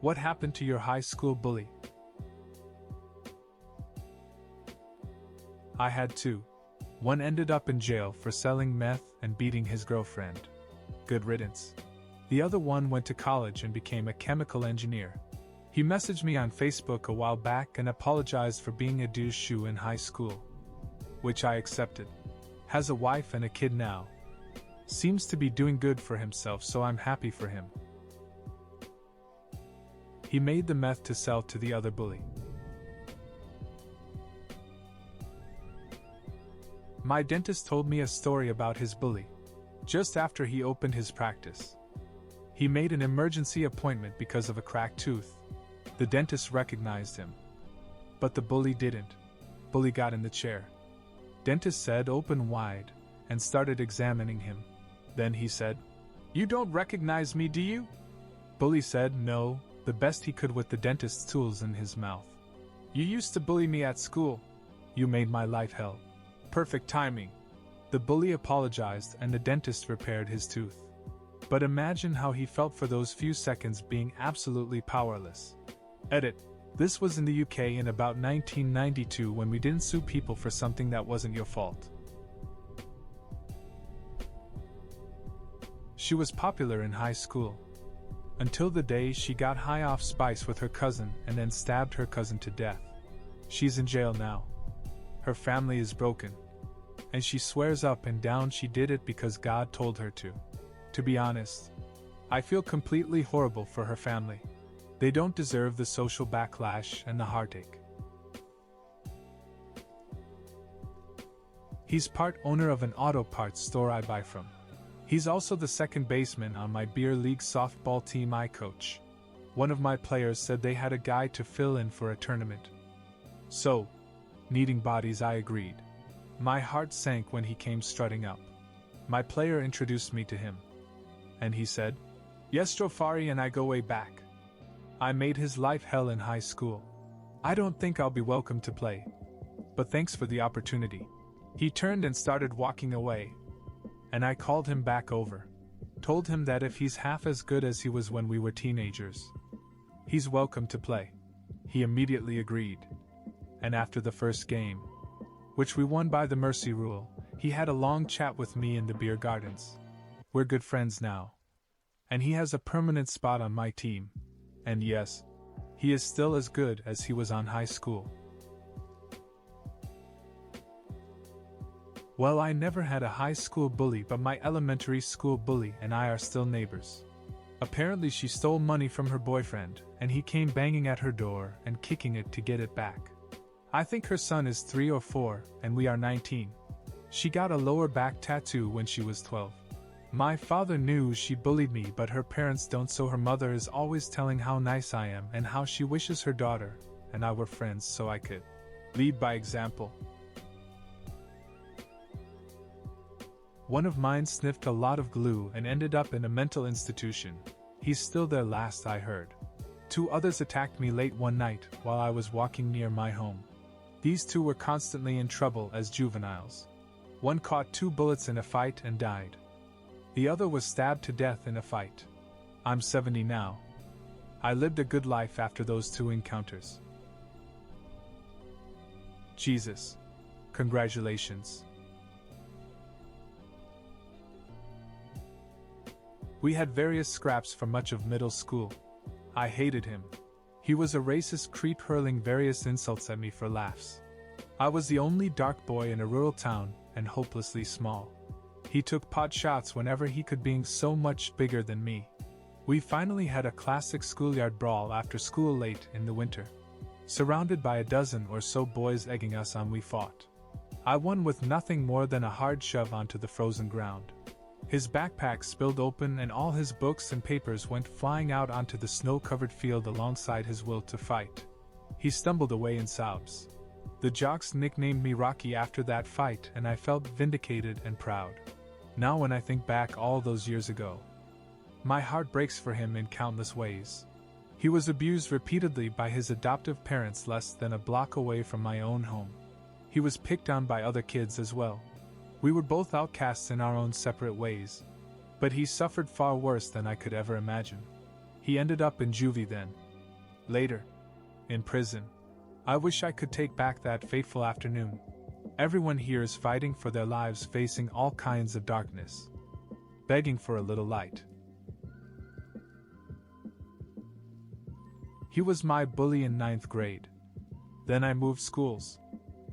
What happened to your high school bully? I had two. One ended up in jail for selling meth and beating his girlfriend. Good riddance. The other one went to college and became a chemical engineer. He messaged me on Facebook a while back and apologized for being a douche in high school, which I accepted. Has a wife and a kid now. Seems to be doing good for himself, so I'm happy for him. He made the meth to sell to the other bully. My dentist told me a story about his bully. Just after he opened his practice, he made an emergency appointment because of a cracked tooth. The dentist recognized him, but the bully didn't. Bully got in the chair. Dentist said, "Open wide," and started examining him. Then he said, "You don't recognize me, do you?" Bully said no, the best he could with the dentist's tools in his mouth. "You used to bully me at school. You made my life hell." Perfect timing. The bully apologized and the dentist repaired his tooth. But imagine how he felt for those few seconds being absolutely powerless. Edit. This was in the UK in about 1992 when we didn't sue people for something that wasn't your fault. She was popular in high school. Until the day she got high off spice with her cousin and then stabbed her cousin to death. She's in jail now. Her family is broken. And she swears up and down she did it because God told her to. To be honest, I feel completely horrible for her family. They don't deserve the social backlash and the heartache. He's part owner of an auto parts store I buy from. He's also the second baseman on my beer league softball team I coach. One of my players said they had a guy to fill in for a tournament. So, needing bodies, I agreed. My heart sank when he came strutting up. My player introduced me to him. And he said, "Yes, Jofari and I go way back. I made his life hell in high school. I don't think I'll be welcome to play. But thanks for the opportunity." He turned and started walking away. And I called him back over. Told him that if he's half as good as he was when we were teenagers, he's welcome to play. He immediately agreed. And after the first game, which we won by the mercy rule, he had a long chat with me in the beer gardens. We're good friends now. And he has a permanent spot on my team. And yes, he is still as good as he was on high school. Well, I never had a high school bully, but my elementary school bully and I are still neighbors. Apparently she stole money from her boyfriend, and he came banging at her door and kicking it to get it back. I think her son is 3 or 4, and we are 19. She got a lower back tattoo when she was 12. My father knew she bullied me, but her parents don't, so her mother is always telling how nice I am and how she wishes her daughter and I were friends so I could lead by example. One of mine sniffed a lot of glue and ended up in a mental institution. He's still there last I heard. 2 others attacked me late one night while I was walking near my home. These 2 were constantly in trouble as juveniles. One caught 2 bullets in a fight and died. The other was stabbed to death in a fight. I'm 70 now. I lived a good life after those 2 encounters. Jesus. Congratulations. We had various scraps for much of middle school. I hated him. He was a racist creep hurling various insults at me for laughs. I was the only dark boy in a rural town and hopelessly small. He took pot shots whenever he could, being so much bigger than me. We finally had a classic schoolyard brawl after school late in the winter. Surrounded by a dozen or so boys egging us on, we fought. I won with nothing more than a hard shove onto the frozen ground. His backpack spilled open and all his books and papers went flying out onto the snow-covered field alongside his will to fight. He stumbled away in sobs. The jocks nicknamed me Rocky after that fight, and I felt vindicated and proud. Now when I think back all those years ago, my heart breaks for him in countless ways. He was abused repeatedly by his adoptive parents less than a block away from my own home. He was picked on by other kids as well. We were both outcasts in our own separate ways. But he suffered far worse than I could ever imagine. He ended up in juvie then, Later, in prison, I wish I could take back that fateful afternoon. Everyone here is fighting for their lives, facing all kinds of darkness, begging for a little light. He was my bully in 9th grade. Then I moved schools.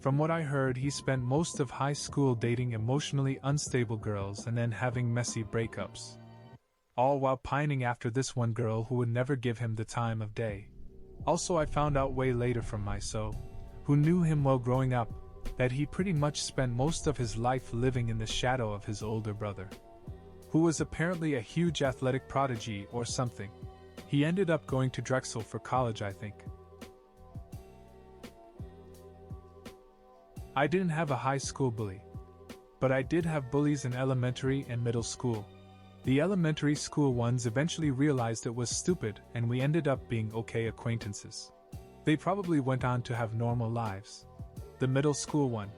From what I heard, he spent most of high school dating emotionally unstable girls and then having messy breakups. All while pining after this one girl who would never give him the time of day. Also, I found out way later from my who knew him well growing up, that he pretty much spent most of his life living in the shadow of his older brother, who was apparently a huge athletic prodigy or something. He ended up going to Drexel for college, I think. I didn't have a high school bully, but I did have bullies in elementary and middle school. The elementary school ones eventually realized it was stupid, and we ended up being okay acquaintances. They probably went on to have normal lives. The middle school one,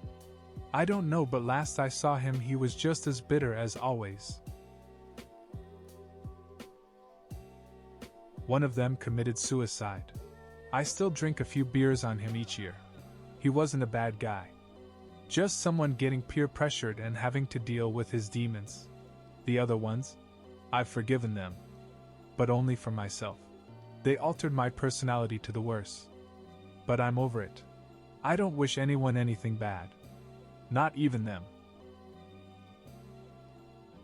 I don't know, but last I saw him he was just as bitter as always. One of them committed suicide. I still drink a few beers on him each year. He wasn't a bad guy. Just someone getting peer pressured and having to deal with his demons. The other ones? I've forgiven them. But only for myself. They altered my personality to the worse. But I'm over it. I don't wish anyone anything bad. Not even them.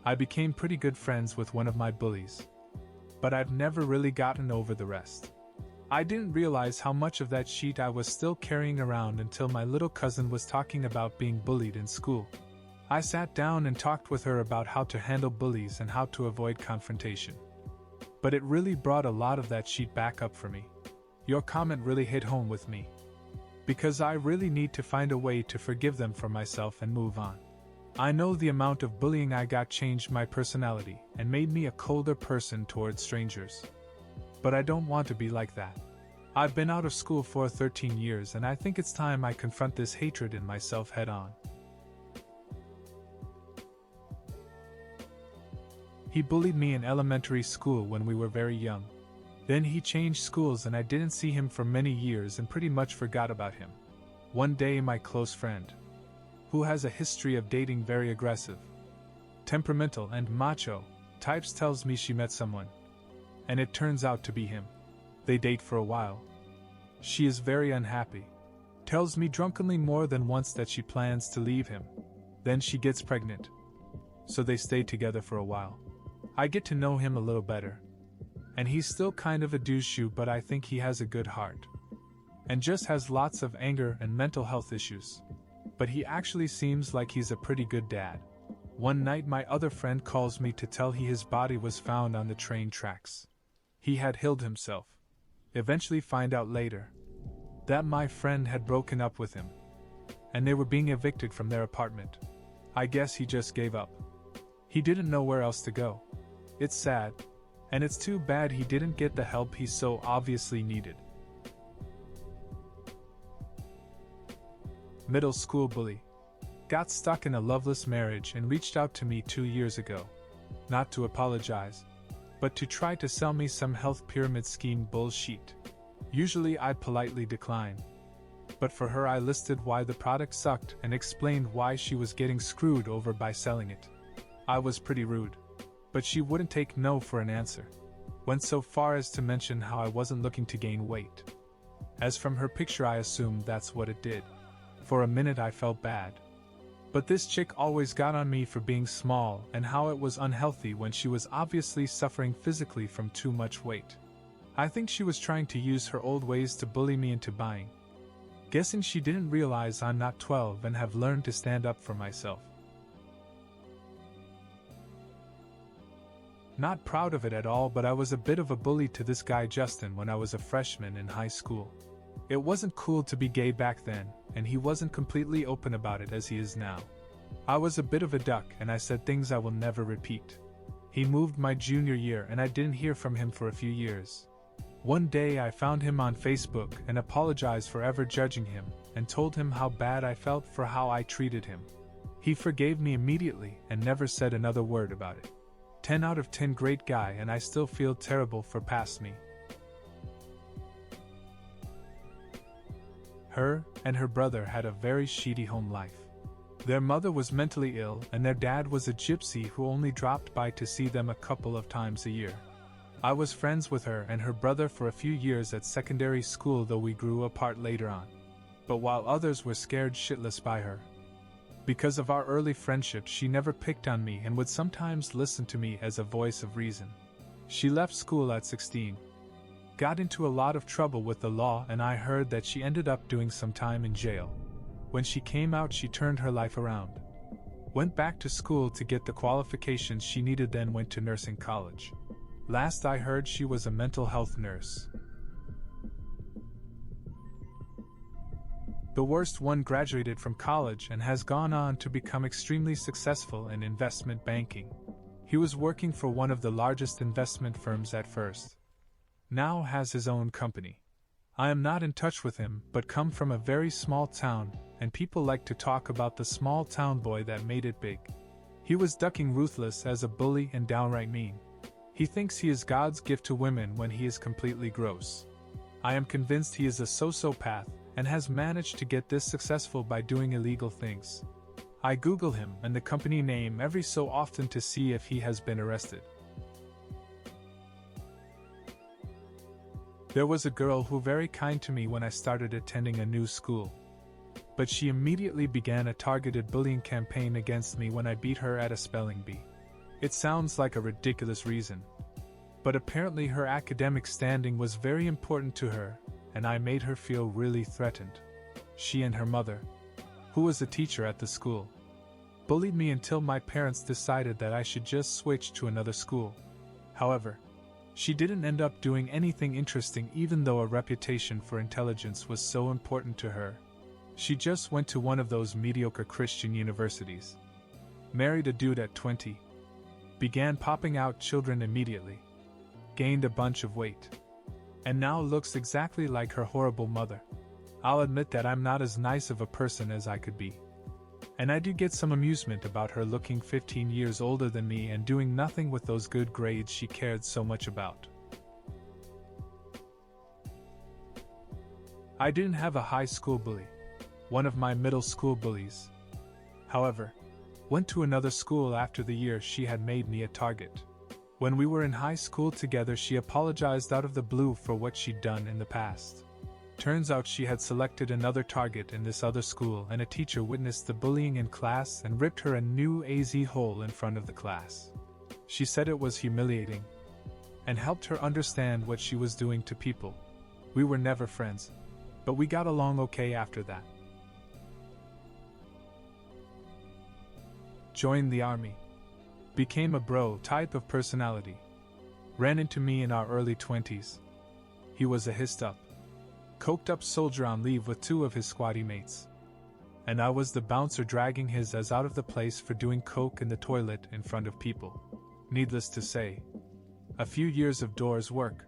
I became pretty good friends with one of my bullies. But I've never really gotten over the rest. I didn't realize how much of that sheet I was still carrying around until my little cousin was talking about being bullied in school. I sat down and talked with her about how to handle bullies and how to avoid confrontation. But it really brought a lot of that sheet back up for me. Your comment really hit home with me. Because I really need to find a way to forgive them for myself and move on. I know the amount of bullying I got changed my personality and made me a colder person towards strangers. But I don't want to be like that. I've been out of school for 13 years and I think it's time I confront this hatred in myself head on. He bullied me in elementary school when we were very young. Then he changed schools and I didn't see him for many years and pretty much forgot about him. One day my close friend, who has a history of dating very aggressive, temperamental and macho types, tells me she met someone. And it turns out to be him. They date for a while. She is very unhappy. Tells me drunkenly more than once that she plans to leave him. Then she gets pregnant. So they stay together for a while. I get to know him a little better. And he's still kind of a douche, but I think he has a good heart. And just has lots of anger and mental health issues. But he actually seems like he's a pretty good dad. One night my other friend calls me to tell his body was found on the train tracks. He had killed himself. Eventually find out later that my friend had broken up with him. And they were being evicted from their apartment. I guess he just gave up. He didn't know where else to go. It's sad. And it's too bad he didn't get the help he so obviously needed. Middle school bully. Got stuck in a loveless marriage and reached out to me 2 years ago. Not to apologize, but to try to sell me some health pyramid scheme bullshit. Usually I'd politely decline. But for her I listed why the product sucked and explained why she was getting screwed over by selling it. I was pretty rude. But she wouldn't take no for an answer. Went so far as to mention how I wasn't looking to gain weight. As from her picture I assumed that's what it did. For a minute I felt bad. But this chick always got on me for being small and how it was unhealthy when she was obviously suffering physically from too much weight. I think she was trying to use her old ways to bully me into buying. Guessing she didn't realize I'm not 12 and have learned to stand up for myself. Not proud of it at all, but I was a bit of a bully to this guy Justin when I was a freshman in high school. It wasn't cool to be gay back then, and he wasn't completely open about it as he is now. I was a bit of a duck and I said things I will never repeat. He moved my junior year and I didn't hear from him for a few years. One day I found him on Facebook and apologized for ever judging him, and told him how bad I felt for how I treated him. He forgave me immediately and never said another word about it. 10 out of 10 great guy, and I still feel terrible for past me. Her and her brother had a very shitty home life. Their mother was mentally ill and their dad was a gypsy who only dropped by to see them a couple of times a year. I was friends with her and her brother for a few years at secondary school, though we grew apart later on. But while others were scared shitless by her, because of our early friendship, she never picked on me and would sometimes listen to me as a voice of reason. She left school at 16, got into a lot of trouble with the law, and I heard that she ended up doing some time in jail. When she came out, she turned her life around. Went back to school to get the qualifications she needed, then went to nursing college. Last I heard, she was a mental health nurse. The worst one graduated from college and has gone on to become extremely successful in investment banking. He was working for one of the largest investment firms at first. Now has his own company. I am not in touch with him, but come from a very small town, and people like to talk about the small town boy that made it big. He was ducking ruthless as a bully and downright mean. He thinks he is God's gift to women when he is completely gross. I am convinced he is a sociopath and has managed to get this successful by doing illegal things. I Google him and the company name every so often to see if he has been arrested. There was a girl who was very kind to me when I started attending a new school. But she immediately began a targeted bullying campaign against me when I beat her at a spelling bee. It sounds like a ridiculous reason, but apparently her academic standing was very important to her, and I made her feel really threatened. She and her mother, who was a teacher at the school, bullied me until my parents decided that I should just switch to another school. However, she didn't end up doing anything interesting, even though a reputation for intelligence was so important to her. She just went to one of those mediocre Christian universities, married a dude at 20, began popping out children immediately, gained a bunch of weight, and now looks exactly like her horrible mother. I'll admit that I'm not as nice of a person as I could be, and I do get some amusement about her looking 15 years older than me and doing nothing with those good grades she cared so much about. I didn't have a high school bully, one of my middle school bullies, however, went to another school after the year she had made me a target. When we were in high school together, she apologized out of the blue for what she'd done in the past. Turns out she had selected another target in this other school, and a teacher witnessed the bullying in class and ripped her a new AZ hole in front of the class. She said it was humiliating, and helped her understand what she was doing to people. We were never friends, but we got along okay after that. Joined the army. Became a bro type of personality. Ran into me in our early 20s. He was a hissed up, coked up soldier on leave with two of his squatty mates. And I was the bouncer dragging his ass out of the place for doing coke in the toilet in front of people. Needless to say, a few years of doors work,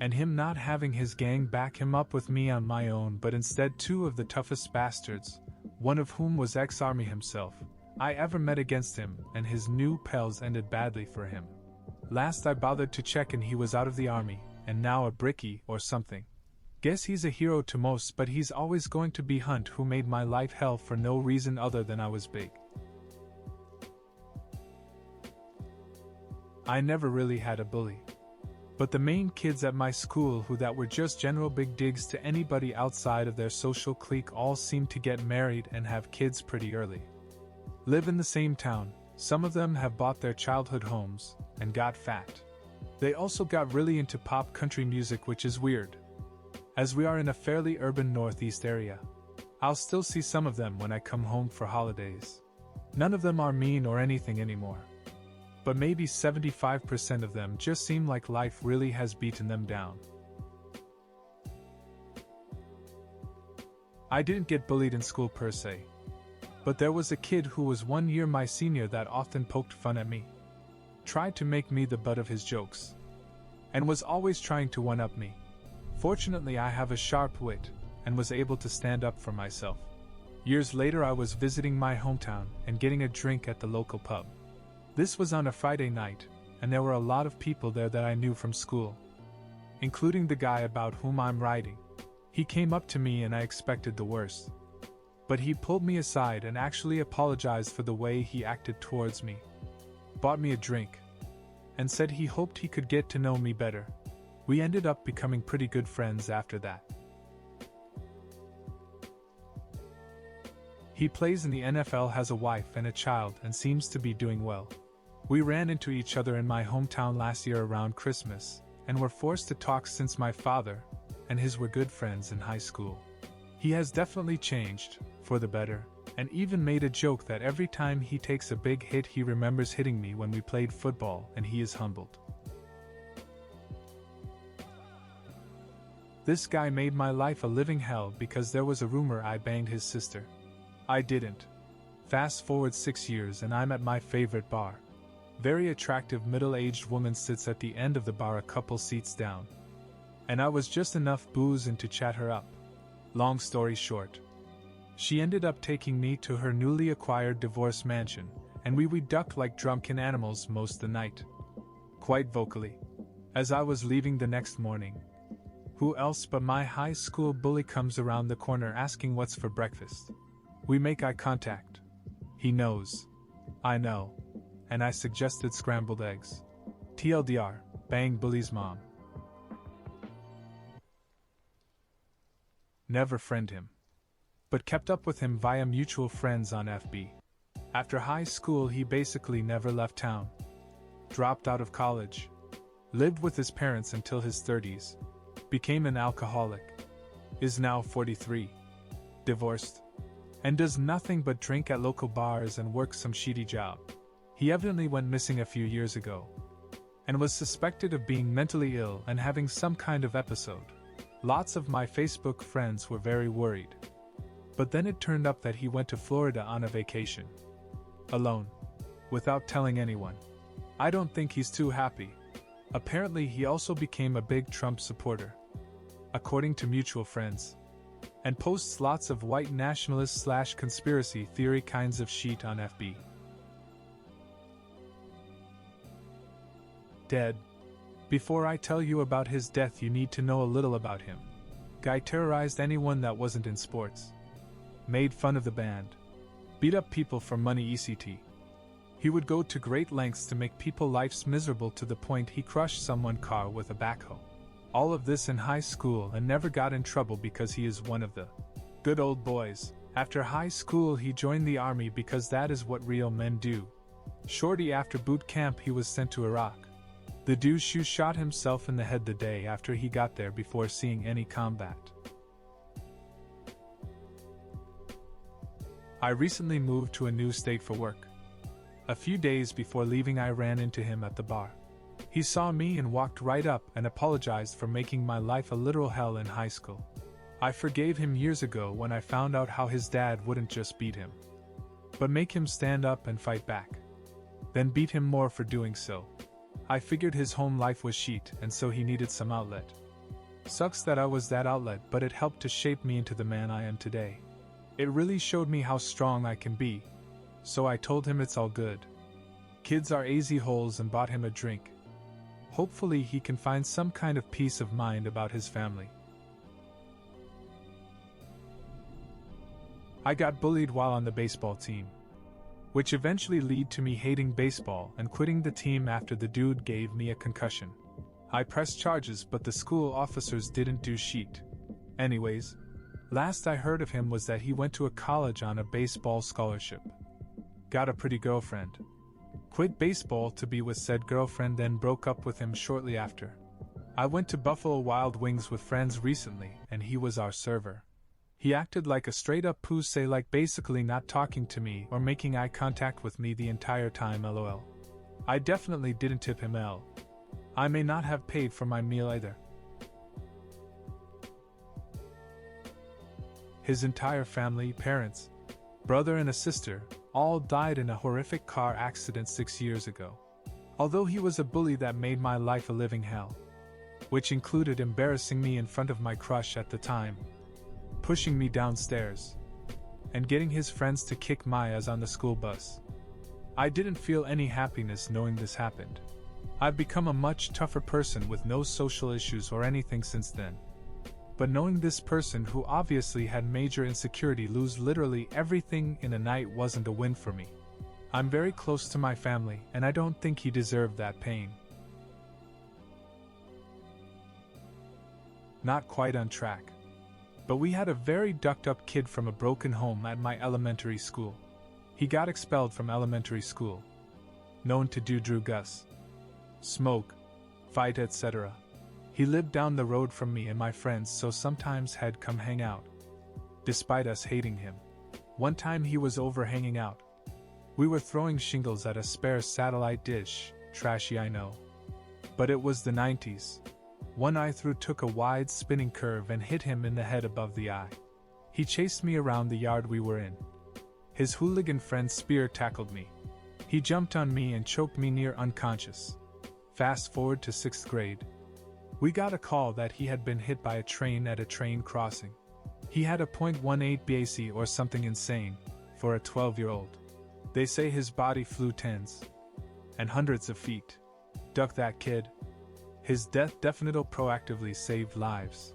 and him not having his gang back him up with me on my own, but instead two of the toughest bastards, one of whom was ex-army himself, I ever met against him, and his new pals ended badly for him. Last I bothered to check and he was out of the army, and now a brickie or something. Guess he's a hero to most, but he's always going to be Hunt, who made my life hell for no reason other than I was big. I never really had a bully, but the main kids at my school who that were just general big digs to anybody outside of their social clique all seemed to get married and have kids pretty early. Live in the same town, some of them have bought their childhood homes, and got fat. They also got really into pop country music, which is weird, as we are in a fairly urban northeast area. I'll still see some of them when I come home for holidays. None of them are mean or anything anymore, but maybe 75% of them just seem like life really has beaten them down. I didn't get bullied in school per se, but there was a kid who was 1 year my senior that often poked fun at me, tried to make me the butt of his jokes, and was always trying to one-up me. Fortunately, I have a sharp wit, and was able to stand up for myself. Years later, I was visiting my hometown and getting a drink at the local pub. This was on a Friday night, and there were a lot of people there that I knew from school, including the guy about whom I'm writing. He came up to me and I expected the worst. But he pulled me aside and actually apologized for the way he acted towards me. Bought me a drink. And said he hoped he could get to know me better. We ended up becoming pretty good friends after that. He plays in the NFL, has a wife and a child, and seems to be doing well. We ran into each other in my hometown last year around Christmas, and were forced to talk since my father and his were good friends in high school. He has definitely changed, for the better, and even made a joke that every time he takes a big hit he remembers hitting me when we played football, and he is humbled. This guy made my life a living hell because there was a rumor I banged his sister. I didn't. Fast forward 6 years and I'm at my favorite bar. Very attractive middle-aged woman sits at the end of the bar a couple seats down. And I was just enough booze in to chat her up. Long story short, she ended up taking me to her newly acquired divorce mansion, and we ducked like drunken animals most of the night. Quite vocally. As I was leaving the next morning, who else but my high school bully comes around the corner asking what's for breakfast. We make eye contact. He knows. I know. And I suggested scrambled eggs. TLDR, bang bully's mom. Never friend him. But kept up with him via mutual friends on FB. After high school he basically never left town. Dropped out of college. Lived with his parents until his 30s. Became an alcoholic. Is now 43. Divorced. And does nothing but drink at local bars and work some shitty job. He evidently went missing a few years ago. And was suspected of being mentally ill and having some kind of episode. Lots of my Facebook friends were very worried. But then it turned up that he went to Florida on a vacation. Alone. Without telling anyone. I don't think he's too happy. Apparently he also became a big Trump supporter. According to mutual friends. And posts lots of white nationalist / conspiracy theory kinds of shit on FB. Dead. Before I tell you about his death you need to know a little about him. Guy terrorized anyone that wasn't in sports. Made fun of the band. Beat up people for money etc. He would go to great lengths to make people's lives miserable to the point he crushed someone's car with a backhoe. All of this in high school and never got in trouble because he is one of the good old boys. After high school he joined the army because that is what real men do. Shortly after boot camp he was sent to Iraq. The douche shot himself in the head the day after he got there before seeing any combat. I recently moved to a new state for work. A few days before leaving I ran into him at the bar. He saw me and walked right up and apologized for making my life a literal hell in high school. I forgave him years ago when I found out how his dad wouldn't just beat him, but make him stand up and fight back. Then beat him more for doing so. I figured his home life was shit and so he needed some outlet. Sucks that I was that outlet, but it helped to shape me into the man I am today. It really showed me how strong I can be. So I told him it's all good. Kids are easy holes and bought him a drink. Hopefully he can find some kind of peace of mind about his family. I got bullied while on the baseball team, which eventually led to me hating baseball and quitting the team after the dude gave me a concussion. I pressed charges but the school officers didn't do shit. Anyways, last I heard of him was that he went to a college on a baseball scholarship. Got a pretty girlfriend. Quit baseball to be with said girlfriend, then broke up with him shortly after. I went to Buffalo Wild Wings with friends recently and he was our server. He acted like a straight up pussy, like basically not talking to me or making eye contact with me the entire time lol. I definitely didn't tip him L. I may not have paid for my meal either. His entire family, parents, brother and a sister, all died in a horrific car accident 6 years ago. Although he was a bully that made my life a living hell. Which included embarrassing me in front of my crush at the time, pushing me downstairs, and getting his friends to kick my ass on the school bus. I didn't feel any happiness knowing this happened. I've become a much tougher person with no social issues or anything since then. But knowing this person who obviously had major insecurity lose literally everything in a night wasn't a win for me. I'm very close to my family, and I don't think he deserved that pain. Not quite on track. But we had a very ducked-up kid from a broken home at my elementary school. He got expelled from elementary school. Known to do drugs, smoke, fight, etc. He lived down the road from me and my friends, so sometimes had come hang out. Despite us hating him. One time he was over hanging out. We were throwing shingles at a spare satellite dish, trashy I know. But it was the 90s. One I threw took a wide spinning curve and hit him in the head above the eye. He chased me around the yard we were in. His hooligan friend spear tackled me. He jumped on me and choked me near unconscious. Fast forward to 6th grade. We got a call that he had been hit by a train at a train crossing. He had a .18 BAC or something insane, for a 12-year-old. They say his body flew tens and hundreds of feet. Duck that kid. His death definitely proactively saved lives.